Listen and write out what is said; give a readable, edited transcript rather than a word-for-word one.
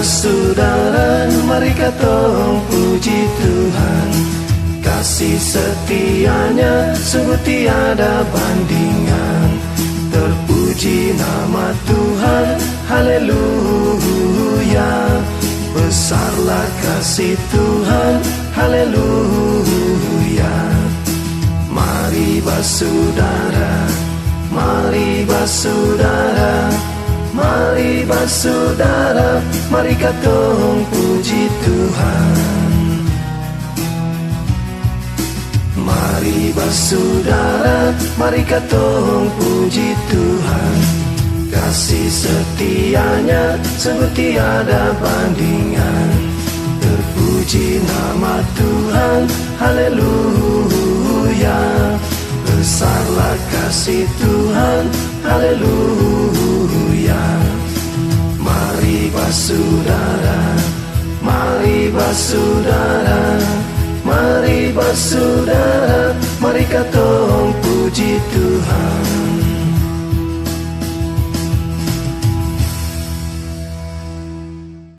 saudara, mari katong puji Tuhan. Kasih setianya sungguh tiada bandingan. Terpuji nama Tuhan, haleluya. Besarlah kasih Tuhan, haleluya. Mari bersaudara, mari bersaudara, mari bersaudara, mari katong puji Tuhan. Mari bersaudara, mari katong puji Tuhan. Kasih setianya sungguh tiada bandingan. Terpuji nama Tuhan, haleluya. Besarlah kasih Tuhan, haleluya. Mari bersaudara, mari bersaudara, mari bersaudara, mari katong puji Tuhan.